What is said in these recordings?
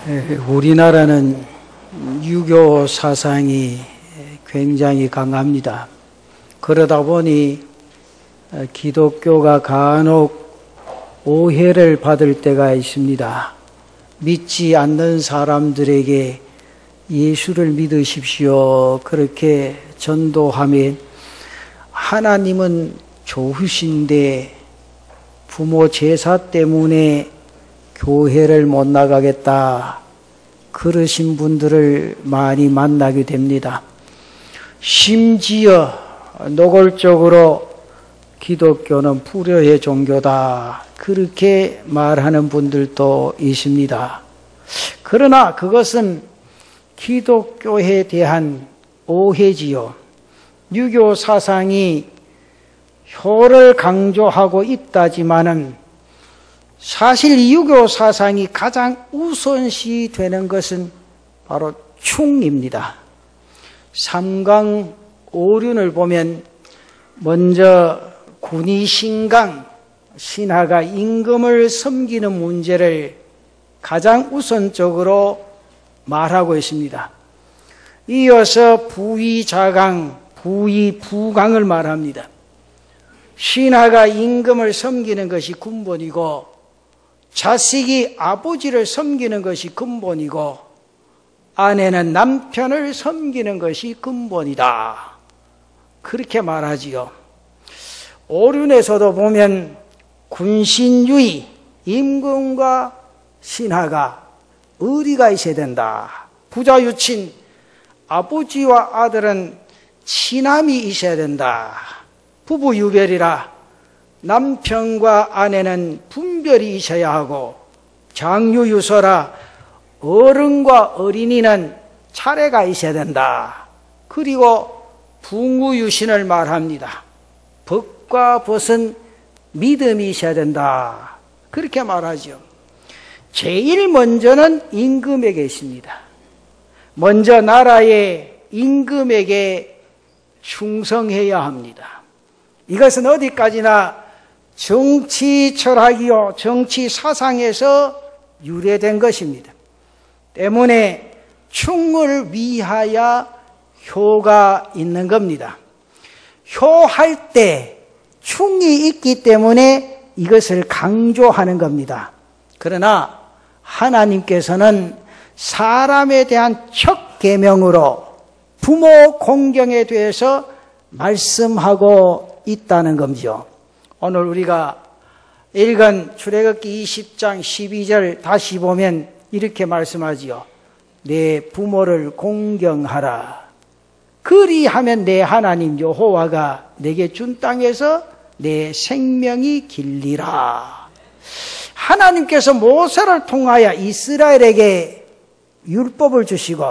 우리나라는 유교 사상이 굉장히 강합니다. 그러다 보니 기독교가 간혹 오해를 받을 때가 있습니다. 믿지 않는 사람들에게 예수를 믿으십시오. 그렇게 전도하면 하나님은 좋으신데 부모 제사 때문에 교회를 못 나가겠다. 그러신 분들을 많이 만나게 됩니다. 심지어 노골적으로 기독교는 불효의 종교다. 그렇게 말하는 분들도 있습니다. 그러나 그것은 기독교에 대한 오해지요. 유교 사상이 효를 강조하고 있다지만은 사실 이 유교 사상이 가장 우선시 되는 것은 바로 충입니다. 삼강오륜을 보면 먼저 군의신강, 신하가 임금을 섬기는 문제를 가장 우선적으로 말하고 있습니다. 이어서 부의자강, 부의부강을 말합니다. 신하가 임금을 섬기는 것이 근본이고 자식이 아버지를 섬기는 것이 근본이고 아내는 남편을 섬기는 것이 근본이다. 그렇게 말하지요. 오륜에서도 보면 군신유의, 임금과 신하가 의리가 있어야 된다. 부자유친, 아버지와 아들은 친함이 있어야 된다. 부부유별이라 남편과 아내는 분별이 있어야 하고 장유유서라 어른과 어린이는 차례가 있어야 된다. 그리고 붕우유신을 말합니다. 벗과 벗은 믿음이 있어야 된다. 그렇게 말하죠. 제일 먼저는 임금에게 있습니다. 먼저 나라의 임금에게 충성해야 합니다. 이것은 어디까지나 정치 철학이요, 정치 사상에서 유래된 것입니다. 때문에 충을 위하여 효가 있는 겁니다. 효할 때 충이 있기 때문에 이것을 강조하는 겁니다. 그러나 하나님께서는 사람에 대한 첫 계명으로 부모 공경에 대해서 말씀하고 있다는 겁니다. 오늘 우리가 읽은 출애굽기 20장 12절 다시 보면 이렇게 말씀하지요. 내 부모를 공경하라. 그리하면 내 하나님 여호와가 내게 준 땅에서 내 생명이 길리라. 하나님께서 모세를 통하여 이스라엘에게 율법을 주시고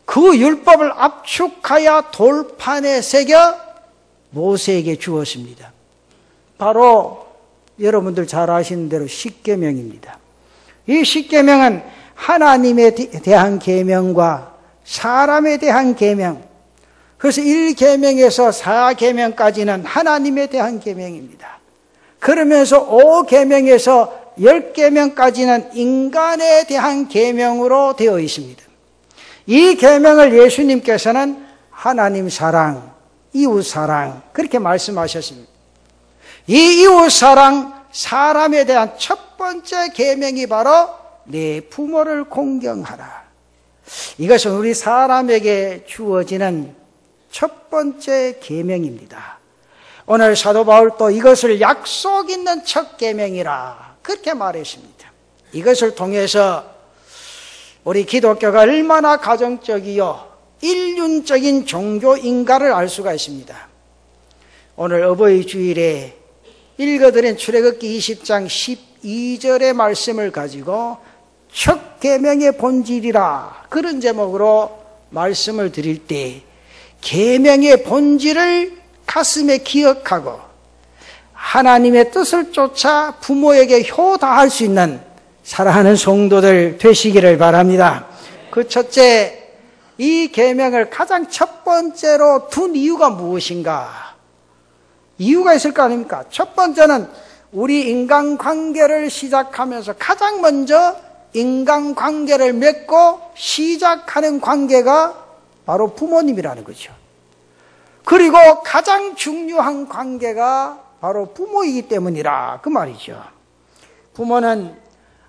그 율법을 압축하여 돌판에 새겨 모세에게 주었습니다. 바로 여러분들 잘 아시는 대로 십계명입니다. 이 십계명은 하나님에 대한 계명과 사람에 대한 계명, 그래서 1계명에서 4계명까지는 하나님에 대한 계명입니다. 그러면서 5계명에서 10계명까지는 인간에 대한 계명으로 되어 있습니다. 이 계명을 예수님께서는 하나님 사랑, 이웃 사랑 그렇게 말씀하셨습니다. 이 이웃 사랑, 사람에 대한 첫 번째 계명이 바로 내 부모를 공경하라. 이것은 우리 사람에게 주어지는 첫 번째 계명입니다. 오늘 사도 바울도 이것을 약속 있는 첫 계명이라 그렇게 말했습니다. 이것을 통해서 우리 기독교가 얼마나 가정적이요 인륜적인 종교인가를 알 수가 있습니다. 오늘 어버이 주일에 읽어드린 출애굽기 20장 12절의 말씀을 가지고 첫 계명의 본질이라 그런 제목으로 말씀을 드릴 때 계명의 본질을 가슴에 기억하고 하나님의 뜻을 쫓아 부모에게 효다할 수 있는 사랑하는 성도들 되시기를 바랍니다. 그 첫째, 이 계명을 가장 첫 번째로 둔 이유가 무엇인가? 이유가 있을 거 아닙니까? 첫 번째는 우리 인간관계를 시작하면서 가장 먼저 인간관계를 맺고 시작하는 관계가 바로 부모님이라는 거죠. 그리고 가장 중요한 관계가 바로 부모이기 때문이라 그 말이죠. 부모는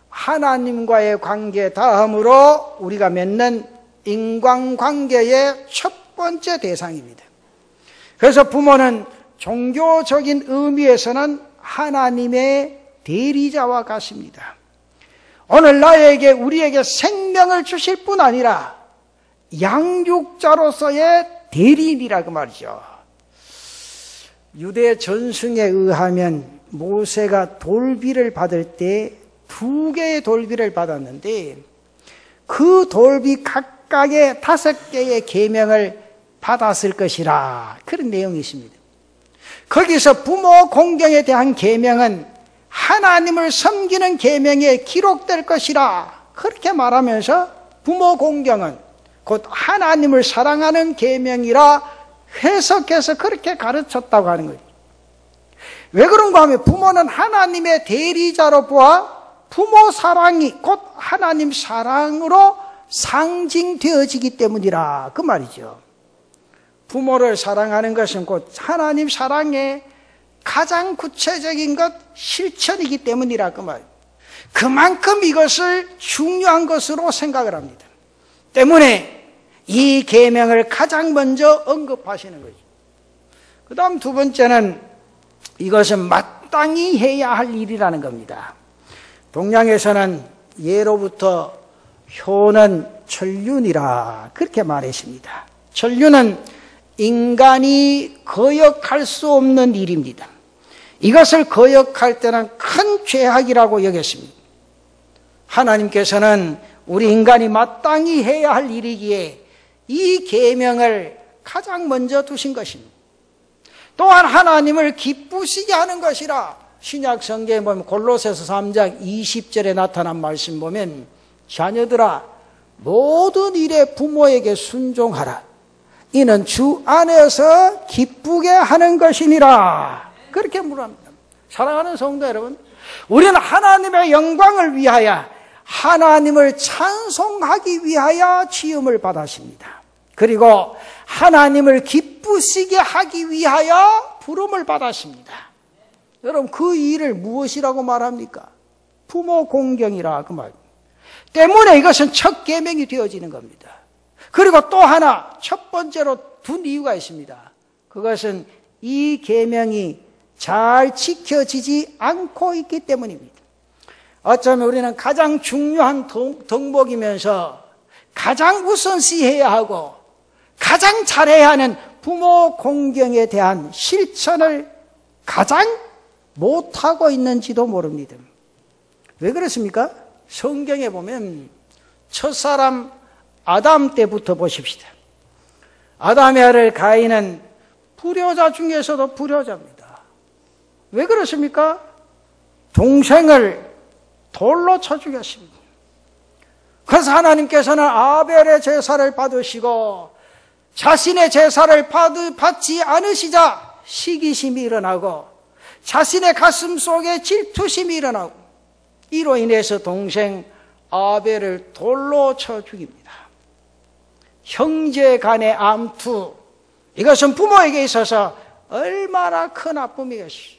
하나님과의 관계 다음으로 우리가 맺는 인간관계의 첫 번째 대상입니다. 그래서 부모는 종교적인 의미에서는 하나님의 대리자와 같습니다. 오늘 나에게 우리에게 생명을 주실 뿐 아니라 양육자로서의 대리인이라고 말이죠. 유대 전승에 의하면 모세가 돌비를 받을 때 2개의 돌비를 받았는데 그 돌비 각각의 5개의 계명을 받았을 것이라 그런 내용이 있습니다. 거기서 부모 공경에 대한 계명은 하나님을 섬기는 계명에 기록될 것이라 그렇게 말하면서 부모 공경은 곧 하나님을 사랑하는 계명이라 해석해서 그렇게 가르쳤다고 하는 거예요. 왜 그런가 하면 부모는 하나님의 대리자로 보아 부모 사랑이 곧 하나님 사랑으로 상징되어지기 때문이라 그 말이죠. 부모를 사랑하는 것은 곧 하나님 사랑의 가장 구체적인 것 실천이기 때문이라 그 말이에요. 그만큼 이것을 중요한 것으로 생각을 합니다. 때문에 이 계명을 가장 먼저 언급하시는 거죠. 그 다음 두 번째는 이것은 마땅히 해야 할 일이라는 겁니다. 동양에서는 예로부터 효는 천륜이라 그렇게 말했습니다. 천륜은 인간이 거역할 수 없는 일입니다. 이것을 거역할 때는 큰 죄악이라고 여겼습니다. 하나님께서는 우리 인간이 마땅히 해야 할 일이기에 이 계명을 가장 먼저 두신 것입니다. 또한 하나님을 기쁘시게 하는 것이라 신약 성경에 보면 골로새서 3장 20절에 나타난 말씀 보면 자녀들아 모든 일에 부모에게 순종하라. 이는 주 안에서 기쁘게 하는 것이니라. 그렇게 물합니다. 사랑하는 성도 여러분, 우리는 하나님의 영광을 위하여 하나님을 찬송하기 위하여 지음을 받았습니다. 그리고 하나님을 기쁘시게 하기 위하여 부름을 받았습니다. 여러분 그 일을 무엇이라고 말합니까? 부모 공경이라 그 말. 때문에 이것은 첫 계명이 되어지는 겁니다. 그리고 또 하나 첫 번째로 둔 이유가 있습니다. 그것은 이 계명이 잘 지켜지지 않고 있기 때문입니다. 어쩌면 우리는 가장 중요한 덕목이면서 가장 우선시해야 하고 가장 잘해야 하는 부모 공경에 대한 실천을 가장 못하고 있는지도 모릅니다. 왜 그렇습니까? 성경에 보면 첫사람 아담 때부터 보십시다. 아담의 아들 가인은 불효자 중에서도 불효자입니다. 왜 그렇습니까? 동생을 돌로 쳐 죽였습니다. 그래서 하나님께서는 아벨의 제사를 받으시고 자신의 제사를 받지 않으시자 시기심이 일어나고 자신의 가슴 속에 질투심이 일어나고 이로 인해서 동생 아벨을 돌로 쳐 죽입니다. 형제 간의 암투, 이것은 부모에게 있어서 얼마나 큰 아픔이겠습니까?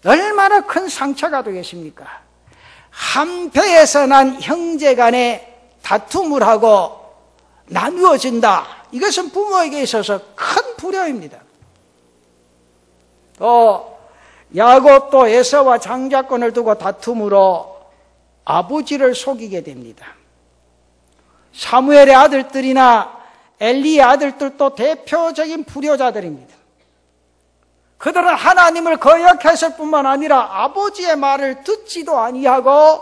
얼마나 큰 상처가 되겠습니까? 한패에서 난 형제 간의 다툼을 하고 나누어진다. 이것은 부모에게 있어서 큰 불효입니다. 또 야곱도 에사와 장자권을 두고 다툼으로 아버지를 속이게 됩니다. 사무엘의 아들들이나 엘리의 아들들도 대표적인 불효자들입니다. 그들은 하나님을 거역했을 뿐만 아니라 아버지의 말을 듣지도 아니하고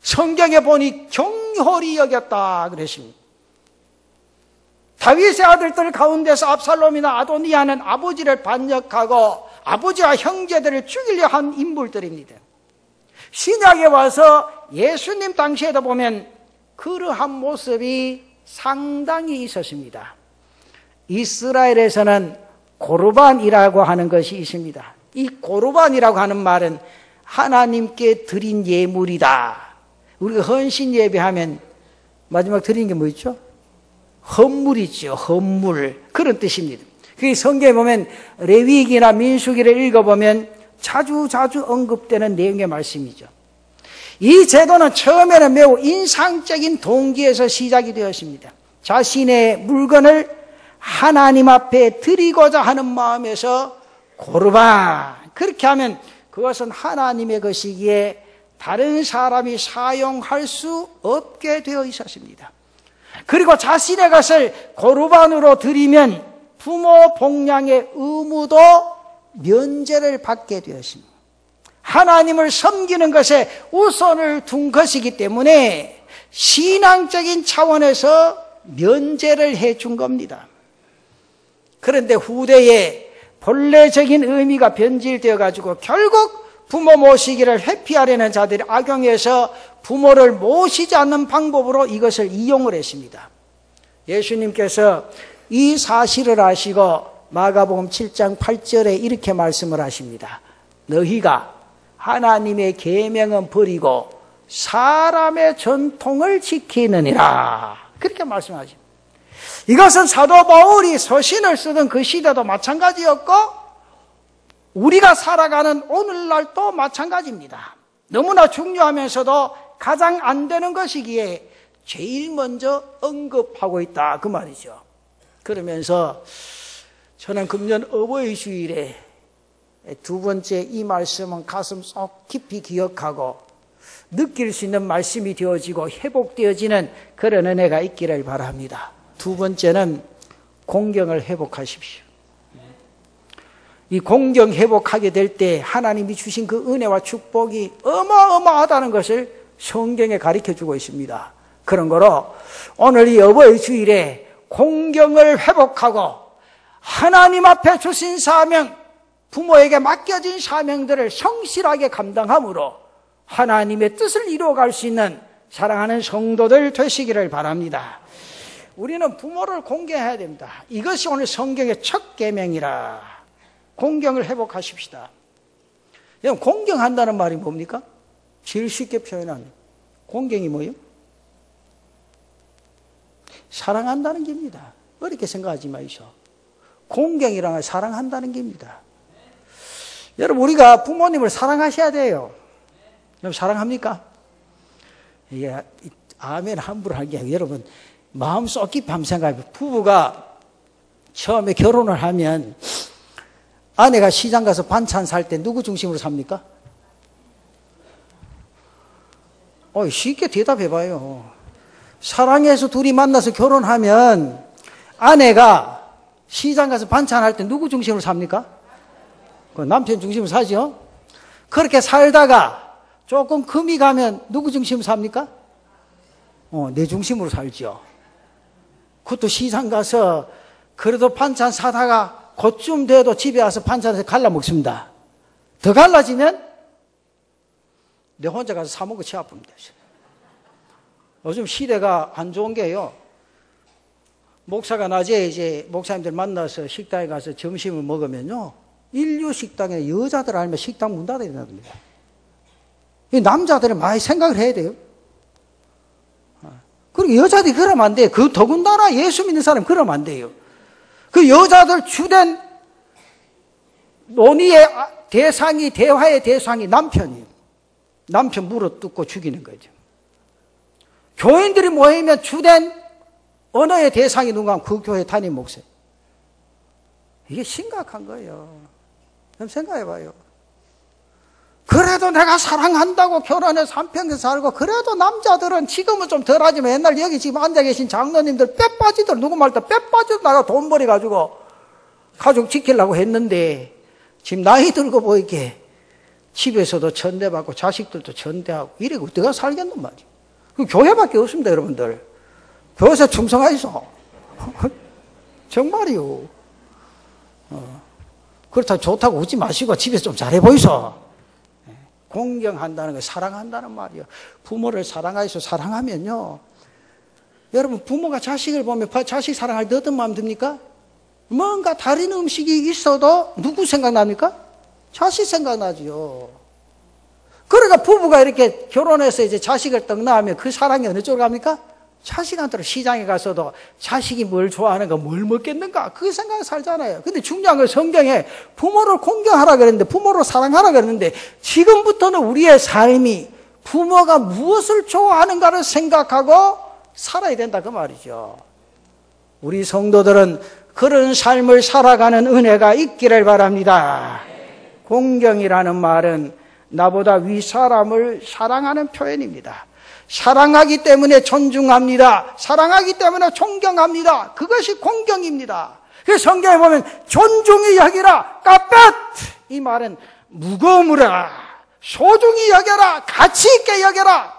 성경에 보니 경홀히 여겼다 그랬습니다. 다윗의 아들들 가운데서 압살롬이나 아도니아는 아버지를 반역하고 아버지와 형제들을 죽이려 한 인물들입니다. 신약에 와서 예수님 당시에도 보면 그러한 모습이 상당히 있었습니다. 이스라엘에서는 고르반이라고 하는 것이 있습니다. 이 고르반이라고 하는 말은 하나님께 드린 예물이다. 우리가 헌신 예배하면 마지막 드리는 게 뭐 있죠? 헌물이죠. 헌물. 그런 뜻입니다. 그 성경에 보면 레위기나 민수기를 읽어보면 자주 언급되는 내용의 말씀이죠. 이 제도는 처음에는 매우 인상적인 동기에서 시작이 되었습니다. 자신의 물건을 하나님 앞에 드리고자 하는 마음에서 고르반, 그렇게 하면 그것은 하나님의 것이기에 다른 사람이 사용할 수 없게 되어 있었습니다. 그리고 자신의 것을 고르반으로 드리면 부모 복양의 의무도 면제를 받게 되었습니다. 하나님을 섬기는 것에 우선을 둔 것이기 때문에 신앙적인 차원에서 면제를 해준 겁니다. 그런데 후대에 본래적인 의미가 변질되어 가지고 결국 부모 모시기를 회피하려는 자들이 악용해서 부모를 모시지 않는 방법으로 이것을 이용을 했습니다. 예수님께서 이 사실을 아시고 마가복음 7장 8절에 이렇게 말씀을 하십니다. 너희가 하나님의 계명은 버리고 사람의 전통을 지키느니라. 그렇게 말씀하십니다. 이것은 사도 바울이 서신을 쓰던 그 시대도 마찬가지였고 우리가 살아가는 오늘날도 마찬가지입니다. 너무나 중요하면서도 가장 안 되는 것이기에 제일 먼저 언급하고 있다 그 말이죠. 그러면서 저는 금년 어버이 주일에 두 번째 이 말씀은 가슴 속 깊이 기억하고 느낄 수 있는 말씀이 되어지고 회복되어지는 그런 은혜가 있기를 바랍니다. 두 번째는 공경을 회복하십시오. 이 공경 회복하게 될 때 하나님이 주신 그 은혜와 축복이 어마어마하다는 것을 성경에 가르쳐주고 있습니다. 그런 거로 오늘 이 어버이 주일에 공경을 회복하고 하나님 앞에 주신 사명, 부모에게 맡겨진 사명들을 성실하게 감당함으로 하나님의 뜻을 이루어갈 수 있는 사랑하는 성도들 되시기를 바랍니다. 우리는 부모를 공경해야 됩니다. 이것이 오늘 성경의 첫 계명이라. 공경을 회복하십시다. 여러분, 공경한다는 말이 뭡니까? 제일 쉽게 표현한 공경이 뭐예요? 사랑한다는 겁니다. 어렵게 생각하지 마이소. 공경이란 사랑한다는 겁니다. 여러분, 우리가 부모님을 사랑하셔야 돼요. 여러분, 사랑합니까? 이게 아멘 함부로 한 게 아니고 여러분 마음속 깊이 한번 생각해요. 부부가 처음에 결혼을 하면 아내가 시장 가서 반찬 살 때 누구 중심으로 삽니까? 쉽게 대답해봐요. 사랑해서 둘이 만나서 결혼하면 아내가 시장 가서 반찬 할 때 누구 중심으로 삽니까? 남편 중심으로 사죠. 그렇게 살다가 조금 금이 가면 누구 중심으로 삽니까? 내 중심으로 살죠. 그것도 시장 가서 그래도 반찬 사다가 그쯤 돼도 집에 와서 반찬을 갈라 먹습니다. 더 갈라지면 내 혼자 가서 사 먹고 치 아픕니다. 요즘 시대가 안 좋은 게요. 목사가 낮에 이제 목사님들 만나서 식당에 가서 점심을 먹으면요. 인류 식당에 여자들 알면 식당 문 닫아야 된답니다. 남자들은 많이 생각을 해야 돼요. 그리고 여자들이 그러면 안 돼요. 그 더군다나 예수 믿는 사람 그러면 안 돼요. 그 여자들 주된 논의의 대상이, 대화의 대상이 남편이에요. 남편 물어뜯고 죽이는 거죠. 교인들이 모이면 주된 언어의 대상이 누군가 그 교회 담임 목사. 이게 심각한 거예요. 좀 생각해봐요. 그래도 내가 사랑한다고 결혼해서 한평생 살고 그래도 남자들은 지금은 좀 덜하지만 옛날 여기 지금 앉아 계신 장로님들 뼈 빠지더라. 누구 말도 뼈 빠지도 나가 돈 벌여가지고 가족 지키려고 했는데 지금 나이 들고 보이게 집에서도 천대받고 자식들도 천대하고 이래 어떻게 살겠단 말이야. 그 교회밖에 없습니다. 여러분들. 교회에서 충성하이소. 정말이요. 그렇다고 좋다고 웃지 마시고 집에서 좀 잘해 보이소. 공경한다는 거 사랑한다는 말이요. 부모를 사랑하이소. 사랑하면요. 여러분 부모가 자식을 보면 자식 사랑할 때 어떤 마음 듭니까? 뭔가 다른 음식이 있어도 누구 생각납니까? 자식 생각나지요. 그러니까 부부가 이렇게 결혼해서 이제 자식을 떡 낳으면 그 사랑이 어느 쪽으로 갑니까? 자식한테로 시장에 가서도 자식이 뭘 좋아하는가, 뭘 먹겠는가, 그 생각에 살잖아요. 근데 중요한 건 성경에 부모를 공경하라 그랬는데, 부모를 사랑하라 그랬는데, 지금부터는 우리의 삶이 부모가 무엇을 좋아하는가를 생각하고 살아야 된다, 그 말이죠. 우리 성도들은 그런 삶을 살아가는 은혜가 있기를 바랍니다. 공경이라는 말은 나보다 위 사람을 사랑하는 표현입니다. 사랑하기 때문에 존중합니다. 사랑하기 때문에 존경합니다. 그것이 공경입니다. 그래서 성경에 보면 존중히 여기라, 까짓! 이 말은 무거움으라, 소중히 여겨라, 가치 있게 여겨라.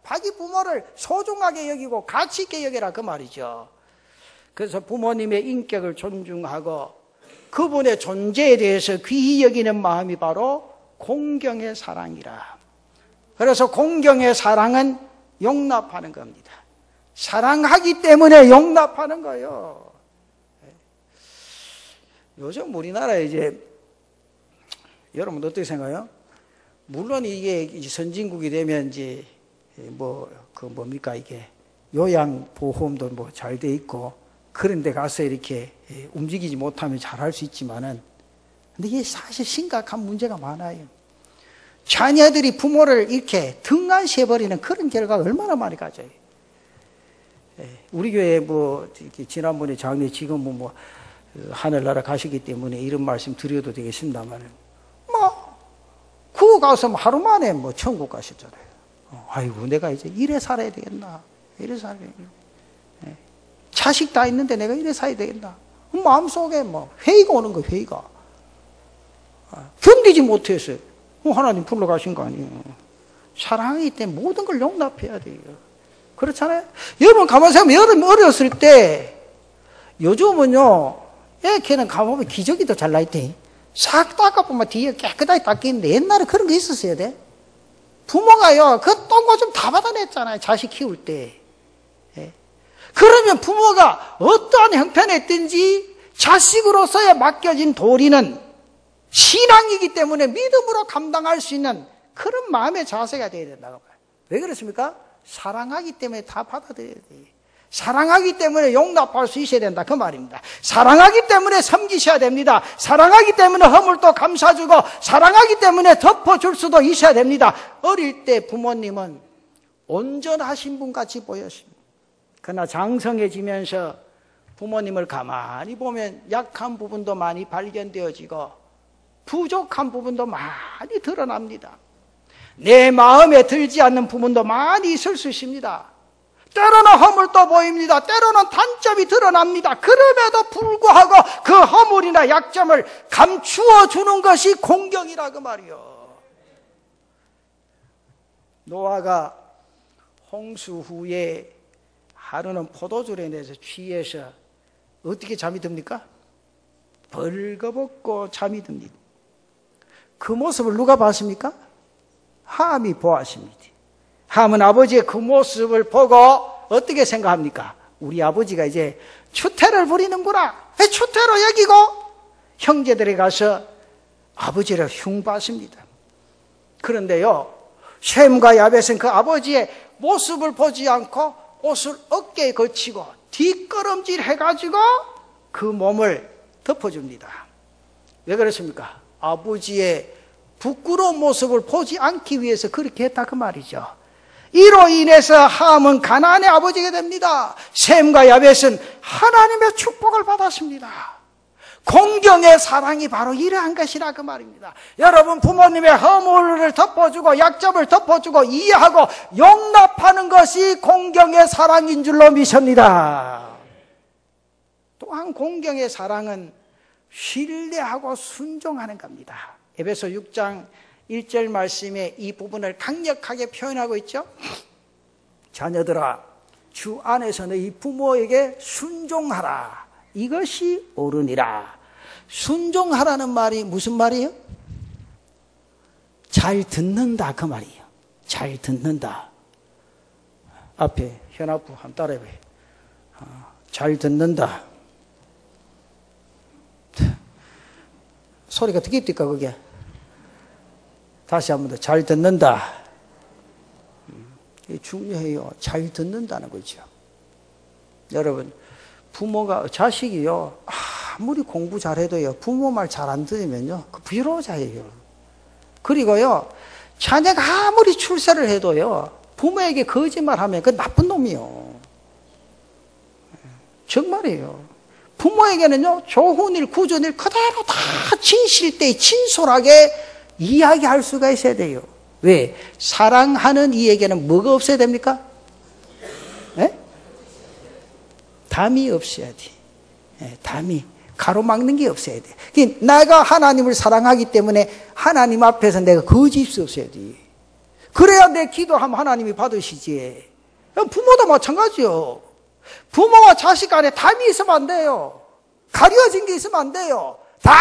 자기 부모를 소중하게 여기고 가치 있게 여겨라, 그 말이죠. 그래서 부모님의 인격을 존중하고 그분의 존재에 대해서 귀히 여기는 마음이 바로 공경의 사랑이라. 그래서 공경의 사랑은 용납하는 겁니다. 사랑하기 때문에 용납하는 거예요. 요즘 우리나라에 이제 여러분 어떻게 생각해요? 물론 이게 선진국이 되면 이제 뭡니까 이게 요양보험도 뭐 잘 돼 있고 그런 데 가서 이렇게 움직이지 못하면 잘할 수 있지만은 근데 이게 사실 심각한 문제가 많아요. 자녀들이 부모를 이렇게 등한시해버리는 그런 결과가 얼마나 많이 가져요. 우리 교회 지난번에 장례 지금은 하늘나라 가시기 때문에 이런 말씀 드려도 되겠습니다만, 그거 가서 하루 만에 천국 가셨잖아요. 아이고, 내가 이제 이래 살아야 되겠나. 이래 살아야 되겠나. 자식 다 있는데 내가 이래 살아야 되겠나. 마음속에 회의가 오는 거예요, 회의가. 견디지 못해서. 하나님 불러가신 거 아니에요. 사랑하기 때문에 모든 걸 용납해야 돼요. 그렇잖아요? 여러분 가만히 생각하면 여러분 어렸을 때 요즘은요 걔는 가보면 기저귀 더 잘 나있대. 싹 닦아보면 뒤에 깨끗하게 닦이는데 옛날에 그런 거 있었어야 돼. 부모가요 그 똥거 좀 다 받아냈잖아요. 자식 키울 때. 그러면 부모가 어떠한 형편이었든지 자식으로서의 맡겨진 도리는 신앙이기 때문에 믿음으로 감당할 수 있는 그런 마음의 자세가 되어야 된다고 봐요. 왜 그렇습니까? 사랑하기 때문에 다 받아들여야 돼요. 사랑하기 때문에 용납할 수 있어야 된다, 그 말입니다. 사랑하기 때문에 섬기셔야 됩니다. 사랑하기 때문에 허물도 감싸주고 사랑하기 때문에 덮어줄 수도 있어야 됩니다. 어릴 때 부모님은 온전하신 분같이 보였습니다. 그러나 장성해지면서 부모님을 가만히 보면 약한 부분도 많이 발견되어지고 부족한 부분도 많이 드러납니다. 내 마음에 들지 않는 부분도 많이 있을 수 있습니다. 때로는 허물도 보입니다. 때로는 단점이 드러납니다. 그럼에도 불구하고 그 허물이나 약점을 감추어 주는 것이 공경이라고 말이요. 노아가 홍수 후에 하루는 포도주에 대해서 취해서 어떻게 잠이 듭니까? 벌거벗고 잠이 듭니다. 그 모습을 누가 봤습니까? 함이 보았습니다. 함은 아버지의 그 모습을 보고 어떻게 생각합니까? 우리 아버지가 이제 추태를 부리는구나. 추태로 여기고 형제들이 가서 아버지를 흉봤습니다. 그런데요, 셈과 야벳은 그 아버지의 모습을 보지 않고 옷을 어깨에 걸치고 뒷걸음질 해가지고 그 몸을 덮어줍니다. 왜 그렇습니까? 아버지의 부끄러운 모습을 보지 않기 위해서 그렇게 했다, 그 말이죠. 이로 인해서 함은 가나안의 아버지가 됩니다. 셈과 야벳은 하나님의 축복을 받았습니다. 공경의 사랑이 바로 이러한 것이라, 그 말입니다. 여러분, 부모님의 허물을 덮어주고 약점을 덮어주고 이해하고 용납하는 것이 공경의 사랑인 줄로 믿습니다. 또한 공경의 사랑은 신뢰하고 순종하는 겁니다. 에베소 6장 1절 말씀에 이 부분을 강력하게 표현하고 있죠. 자녀들아, 주 안에서 너희 부모에게 순종하라. 이것이 옳으니라. 순종하라는 말이 무슨 말이에요? 잘 듣는다, 그 말이에요. 잘 듣는다. 앞에 현아부 한번 따라해봐요. 잘 듣는다. 소리가 어떻게 입니까, 그게? 다시 한 번 더 잘 듣는다. 이게 중요해요. 잘 듣는다는 거죠. 여러분, 부모가, 자식이요, 아무리 공부 잘해도요, 부모 말 잘 안 들으면요, 그 불효자예요. 그리고요, 자녀가 아무리 출세를 해도요, 부모에게 거짓말하면 그 나쁜 놈이요. 정말이에요. 부모에게는요, 좋은 일, 굳은 일 그대로 다 진실되이 진솔하게 이야기할 수가 있어야 돼요. 왜? 사랑하는 이에게는 뭐가 없어야 됩니까? 네? 담이 없어야 돼. 네, 담이. 가로막는 게 없어야 돼. 내가 하나님을 사랑하기 때문에 하나님 앞에서 내가 거짓 없어야 돼. 그래야 내 기도하면 하나님이 받으시지. 부모도 마찬가지요. 부모와 자식 간에 담이 있으면 안 돼요. 가려진 게 있으면 안 돼요. 다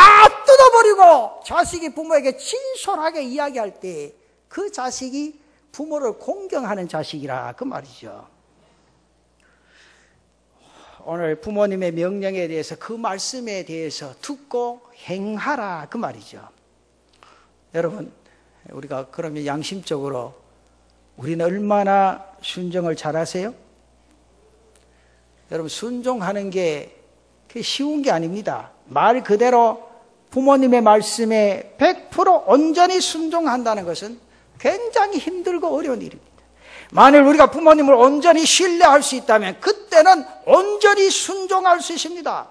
뜯어버리고 자식이 부모에게 진솔하게 이야기할 때 그 자식이 부모를 공경하는 자식이라 그 말이죠. 오늘 부모님의 명령에 대해서 그 말씀에 대해서 듣고 행하라 그 말이죠. 여러분, 우리가 그러면 양심적으로 우리는 얼마나 순종을 잘하세요? 여러분, 순종하는 게 그게 쉬운 게 아닙니다. 말 그대로 부모님의 말씀에 100% 온전히 순종한다는 것은 굉장히 힘들고 어려운 일입니다. 만일 우리가 부모님을 온전히 신뢰할 수 있다면 그때는 온전히 순종할 수 있습니다.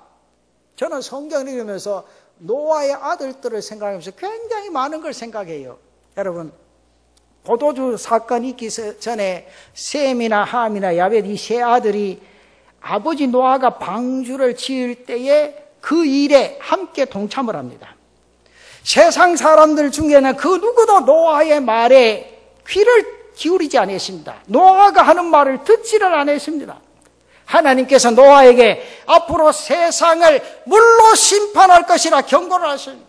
저는 성경을 읽으면서 노아의 아들들을 생각하면서 굉장히 많은 걸 생각해요. 여러분, 포도주 사건이 있기 전에 셈이나 함이나 야벳 이 세 아들이 아버지 노아가 방주를 지을 때에 그 일에 함께 동참을 합니다. 세상 사람들 중에는 그 누구도 노아의 말에 귀를 기울이지 않았습니다. 노아가 하는 말을 듣지를 않았습니다. 하나님께서 노아에게 앞으로 세상을 물로 심판할 것이라 경고를 하십니다.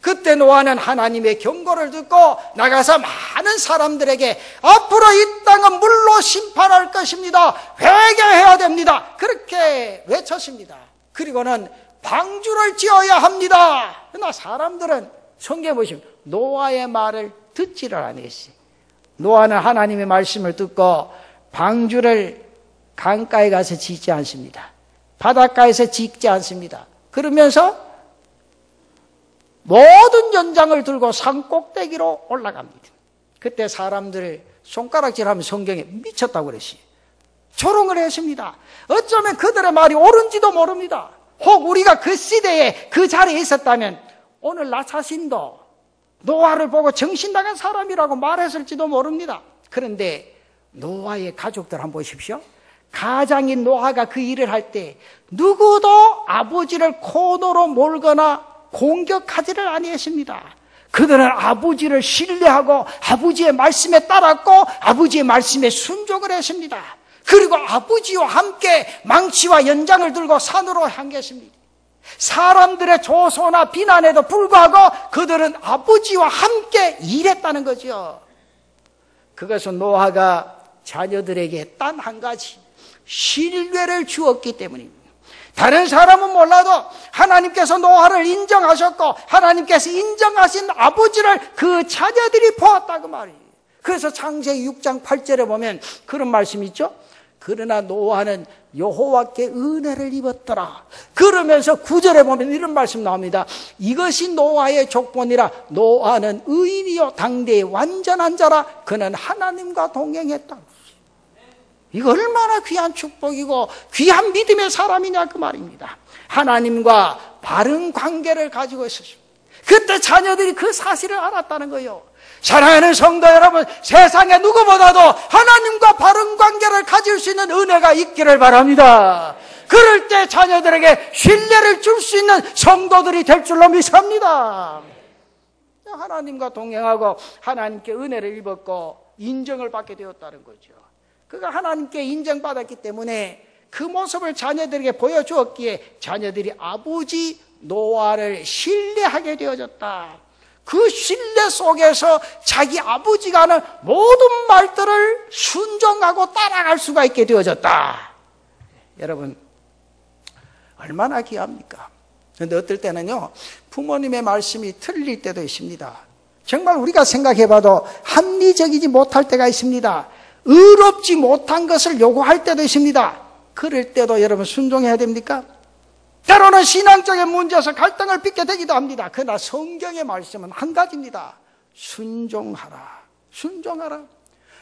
그때 노아는 하나님의 경고를 듣고 나가서 많은 사람들에게 앞으로 이 땅은 물로 심판할 것입니다. 회개해야 됩니다. 그렇게 외쳤습니다. 그리고는 방주를 지어야 합니다. 그러나 사람들은 성경에 보시면 노아의 말을 듣지를 않았어요. 노아는 하나님의 말씀을 듣고 방주를 강가에 가서 짓지 않습니다. 바닷가에서 짓지 않습니다. 그러면서 모든 연장을 들고 산 꼭대기로 올라갑니다. 그때 사람들 손가락질하면 성경에 미쳤다고 그랬어요. 조롱을 했습니다. 어쩌면 그들의 말이 옳은지도 모릅니다. 혹 우리가 그 시대에 그 자리에 있었다면 오늘 나 자신도 노아를 보고 정신나간 사람이라고 말했을지도 모릅니다. 그런데 노아의 가족들 한번 보십시오. 가장인 노아가 그 일을 할 때 누구도 아버지를 코너로 몰거나 공격하지를 아니했습니다. 그들은 아버지를 신뢰하고 아버지의 말씀에 따랐고 아버지의 말씀에 순종을 했습니다. 그리고 아버지와 함께 망치와 연장을 들고 산으로 향했습니다. 사람들의 조소나 비난에도 불구하고 그들은 아버지와 함께 일했다는 거죠. 그것은 노아가 자녀들에게 단 한 가지 신뢰를 주었기 때문입니다. 다른 사람은 몰라도 하나님께서 노아를 인정하셨고 하나님께서 인정하신 아버지를 그 자녀들이 보았다고 말이에요. 그래서 창세기 6장 8절에 보면 그런 말씀이 있죠. 그러나 노아는 여호와께 은혜를 입었더라. 그러면서 9절에 보면 이런 말씀 나옵니다. 이것이 노아의 족본이라. 노아는 의인이요 당대의 완전한 자라. 그는 하나님과 동행했다. 이거 얼마나 귀한 축복이고 귀한 믿음의 사람이냐 그 말입니다. 하나님과 바른 관계를 가지고 있었습니다. 그때 자녀들이 그 사실을 알았다는 거예요. 사랑하는 성도 여러분, 세상에 누구보다도 하나님과 바른 관계를 가질 수 있는 은혜가 있기를 바랍니다. 그럴 때 자녀들에게 신뢰를 줄 수 있는 성도들이 될 줄로 믿습니다. 하나님과 동행하고 하나님께 은혜를 입었고 인정을 받게 되었다는 거죠. 그가 하나님께 인정받았기 때문에 그 모습을 자녀들에게 보여주었기에 자녀들이 아버지 노아를 신뢰하게 되어졌다. 그 신뢰 속에서 자기 아버지가 하는 모든 말들을 순종하고 따라갈 수가 있게 되어졌다. 여러분, 얼마나 귀합니까? 그런데 어떨 때는요, 부모님의 말씀이 틀릴 때도 있습니다. 정말 우리가 생각해봐도 합리적이지 못할 때가 있습니다. 의롭지 못한 것을 요구할 때도 있습니다. 그럴 때도 여러분 순종해야 됩니까? 때로는 신앙적인 문제에서 갈등을 빚게 되기도 합니다. 그러나 성경의 말씀은 한 가지입니다. 순종하라. 순종하라.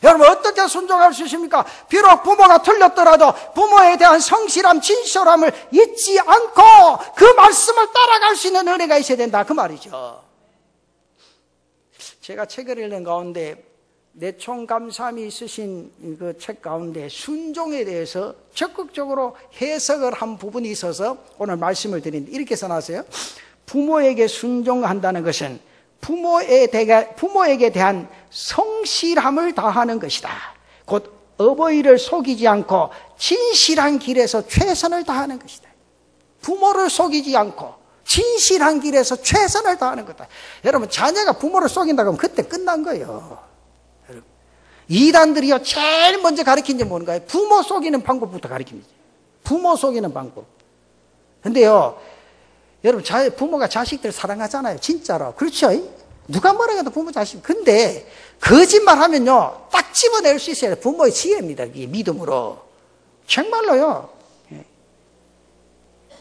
여러분 어떻게 순종할 수 있습니까? 비록 부모가 틀렸더라도 부모에 대한 성실함, 진실함을 잊지 않고 그 말씀을 따라갈 수 있는 은혜가 있어야 된다 그 말이죠. 제가 책을 읽는 가운데 내총감사함이 있으신 그 책 가운데 순종에 대해서 적극적으로 해석을 한 부분이 있어서 오늘 말씀을 드리는데 이렇게 써놨어요. 부모에게 순종한다는 것은 부모에게 대한 성실함을 다하는 것이다. 곧 어버이를 속이지 않고 진실한 길에서 최선을 다하는 것이다. 부모를 속이지 않고 진실한 길에서 최선을 다하는 거다. 여러분 자녀가 부모를 속인다고 하면 그때 끝난 거예요. 이단들이요 제일 먼저 가르친 게 뭔가요? 부모 속이는 방법부터 가르칩니다. 부모 속이는 방법. 근데요 여러분 부모가 자식들 사랑하잖아요. 진짜로. 그렇죠? 누가 뭐라 해도 부모 자식. 근데 거짓말하면요 딱 집어낼 수 있어요. 부모의 지혜입니다. 이게 믿음으로. 정말로요.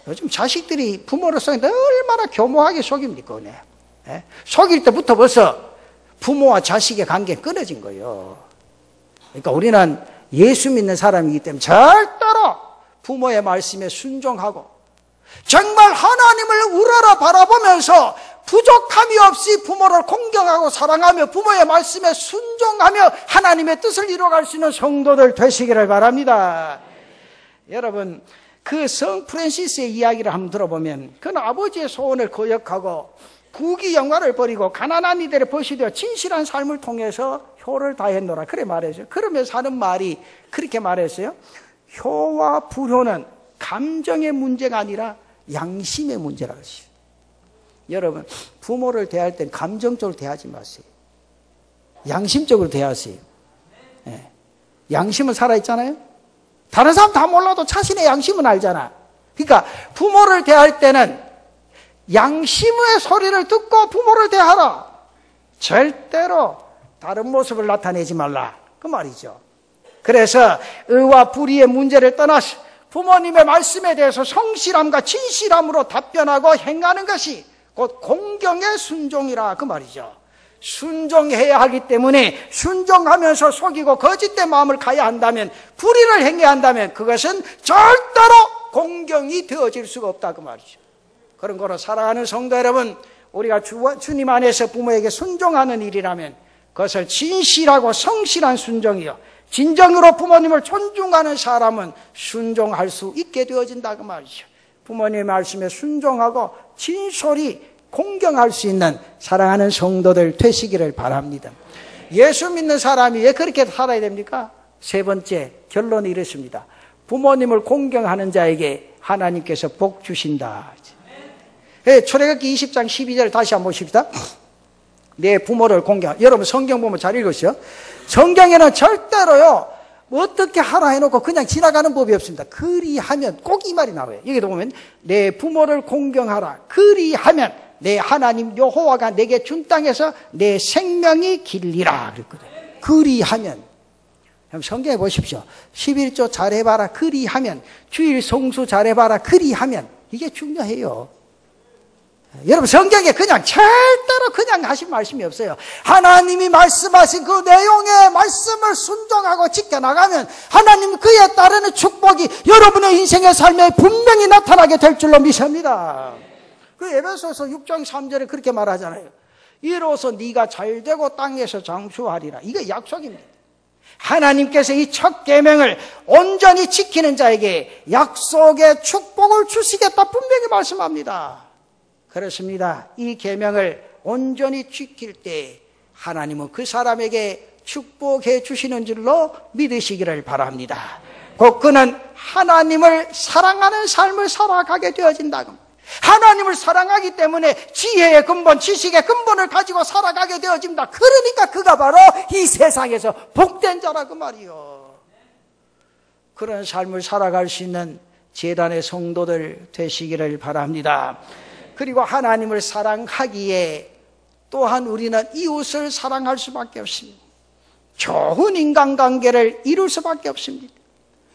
요즘 자식들이 부모를 속이는데 얼마나 교묘하게 속입니까? 속일 때부터 벌써 부모와 자식의 관계가 끊어진 거예요. 그러니까 우리는 예수 믿는 사람이기 때문에 절대로 부모의 말씀에 순종하고 정말 하나님을 우러러 바라보면서 부족함이 없이 부모를 공경하고 사랑하며 부모의 말씀에 순종하며 하나님의 뜻을 이루어갈 수 있는 성도들 되시기를 바랍니다. 여러분 그 성 프란시스의 이야기를 한번 들어보면 그는 아버지의 소원을 거역하고 국위 영화를 버리고 가난한 이들의 벗이 되어 진실한 삶을 통해서 효를 다했노라 그래 말했어요. 그러면서 하는 말이 그렇게 말했어요. 효와 불효는 감정의 문제가 아니라 양심의 문제라고 했어요. 여러분 부모를 대할 땐 감정적으로 대하지 마세요. 양심적으로 대하세요. 네. 양심은 살아있잖아요. 다른 사람 다 몰라도 자신의 양심은 알잖아. 그러니까 부모를 대할 때는 양심의 소리를 듣고 부모를 대하라. 절대로 다른 모습을 나타내지 말라 그 말이죠. 그래서 의와 불의의 문제를 떠나서 부모님의 말씀에 대해서 성실함과 진실함으로 답변하고 행하는 것이 곧 공경의 순종이라 그 말이죠. 순종해야 하기 때문에 순종하면서 속이고 거짓된 마음을 가야 한다면 불의를 행해야 한다면 그것은 절대로 공경이 되어질 수가 없다 그 말이죠. 그런 거로 사랑하는 성도 여러분, 우리가 주님 안에서 부모에게 순종하는 일이라면 그것을 진실하고 성실한 순종이요 진정으로 부모님을 존중하는 사람은 순종할 수 있게 되어진다 그 말이죠. 부모님의 말씀에 순종하고 진솔히 공경할 수 있는 사랑하는 성도들 되시기를 바랍니다. 예수 믿는 사람이 왜 그렇게 살아야 됩니까? 세 번째 결론이 이렇습니다. 부모님을 공경하는 자에게 하나님께서 복 주신다. 출애굽기 20장 12절 다시 한번 보십시다. 내 부모를 공경. 여러분 성경 보면 잘 읽으시죠? 성경에는 절대로요 어떻게 하라 해놓고 그냥 지나가는 법이 없습니다. 그리하면 꼭 이 말이 나와요. 여기도 보면 내 부모를 공경하라. 그리하면 내 하나님 여호와가 내게 준 땅에서 내 생명이 길리라 그랬거든요. 그리하면 성경에 보십시오. 11조 잘해봐라 그리하면 주일 성수 잘해봐라 그리하면 이게 중요해요. 여러분 성경에 그냥 절대로 그냥 하신 말씀이 없어요. 하나님이 말씀하신 그 내용의 말씀을 순종하고 지켜나가면 하나님 그에 따르는 축복이 여러분의 인생의 삶에 분명히 나타나게 될 줄로 믿습니다. 그 에베소서 6장 3절에 그렇게 말하잖아요. 이로써 네가 잘되고 땅에서 장수하리라. 이게 약속입니다. 하나님께서 이 첫 계명을 온전히 지키는 자에게 약속의 축복을 주시겠다 분명히 말씀합니다. 그렇습니다. 이 계명을 온전히 지킬 때 하나님은 그 사람에게 축복해 주시는 줄로 믿으시기를 바랍니다. 곧 그는 하나님을 사랑하는 삶을 살아가게 되어진다. 하나님을 사랑하기 때문에 지혜의 근본, 지식의 근본을 가지고 살아가게 되어집니다. 그러니까 그가 바로 이 세상에서 복된 자라 그 말이요. 그런 삶을 살아갈 수 있는 제단의 성도들 되시기를 바랍니다. 그리고 하나님을 사랑하기에 또한 우리는 이웃을 사랑할 수밖에 없습니다. 좋은 인간관계를 이룰 수밖에 없습니다.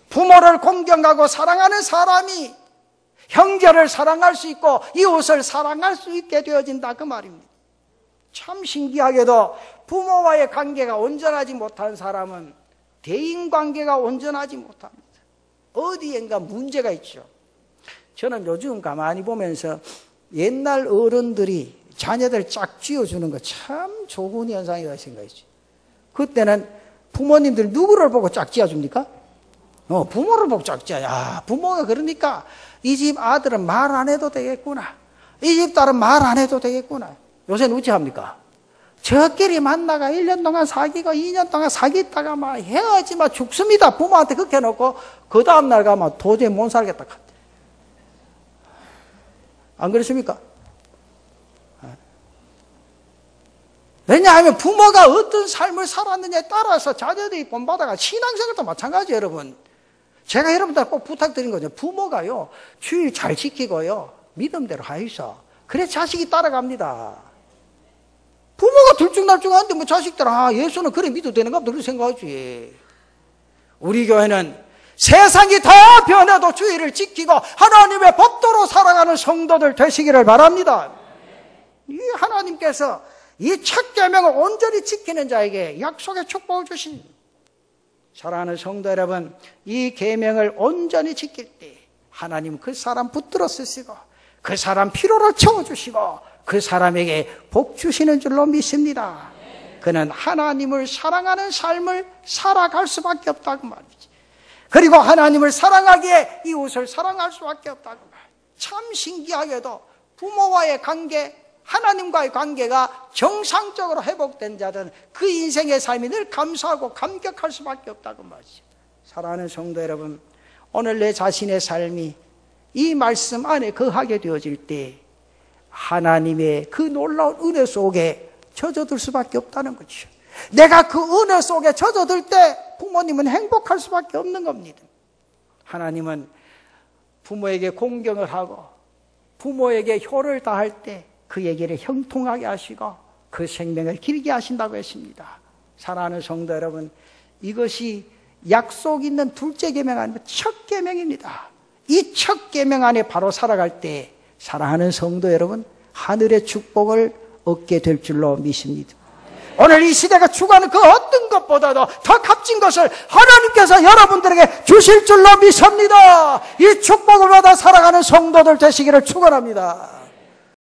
부모를 공경하고 사랑하는 사람이 형제를 사랑할 수 있고 이웃을 사랑할 수 있게 되어진다 그 말입니다. 참 신기하게도 부모와의 관계가 온전하지 못한 사람은 대인관계가 온전하지 못합니다. 어디엔가 문제가 있죠. 저는 요즘 가만히 보면서 옛날 어른들이 자녀들 짝 쥐어주는 거 참 좋은 현상이라고 생각했죠. 그때는 부모님들 누구를 보고 짝 쥐어줍니까? 부모를 보고 짝 쥐어. 야, 부모가 그러니까 이 집 아들은 말 안 해도 되겠구나. 이 집 딸은 말 안 해도 되겠구나. 요새는 어찌 합니까? 저끼리 만나가 1년 동안 사귀고 2년 동안 사귀다가 막 헤어지면 죽습니다. 부모한테 그렇게 해놓고 그 다음날 가면 도저히 못 살겠다. 안 그렇습니까? 왜냐하면 부모가 어떤 삶을 살았느냐에 따라서 자녀들이 본받아가 신앙생활도 마찬가지예요, 여러분. 제가 여러분들 꼭 부탁드린 거죠. 부모가요, 주일 잘 지키고요, 믿음대로 하이소. 그래 자식이 따라갑니다. 부모가 들쭉날쭉하는데 뭐 자식들, 예수는 그래 믿어도 되는가? 그렇게 생각하지. 우리 교회는 세상이 다 변해도 주의를 지키고 하나님의 법도로 살아가는 성도들 되시기를 바랍니다. 이 하나님께서 이 첫 계명을 온전히 지키는 자에게 약속의 축복을 주신, 사랑하는 성도 여러분, 이 계명을 온전히 지킬 때 하나님 그 사람 붙들어 쓰시고 그 사람 피로를 채워주시고 그 사람에게 복 주시는 줄로 믿습니다. 그는 하나님을 사랑하는 삶을 살아갈 수밖에 없다고 말이지. 그리고 하나님을 사랑하기에 이웃을 사랑할 수밖에 없다고 말. 참 신기하게도 부모와의 관계, 하나님과의 관계가 정상적으로 회복된 자들은 그 인생의 삶이 늘 감사하고 감격할 수밖에 없다고 말이죠. 사랑하는 성도 여러분, 오늘 내 자신의 삶이 이 말씀 안에 거하게 되어질 때 하나님의 그 놀라운 은혜 속에 젖어들 수밖에 없다는 거죠. 내가 그 은혜 속에 젖어들 때 부모님은 행복할 수밖에 없는 겁니다. 하나님은 부모에게 공경을 하고 부모에게 효를 다할 때 그에게를 형통하게 하시고 그 생명을 길게 하신다고 했습니다. 사랑하는 성도 여러분, 이것이 약속 있는 둘째 계명 아니면 첫 계명입니다. 이 첫 계명 안에 바로 살아갈 때 사랑하는 성도 여러분, 하늘의 축복을 얻게 될 줄로 믿습니다. 오늘 이 시대가 추구하는 그 어떤 것보다도 더 값진 것을 하나님께서 여러분들에게 주실 줄로 믿습니다. 이 축복을 받아 살아가는 성도들 되시기를 축원합니다.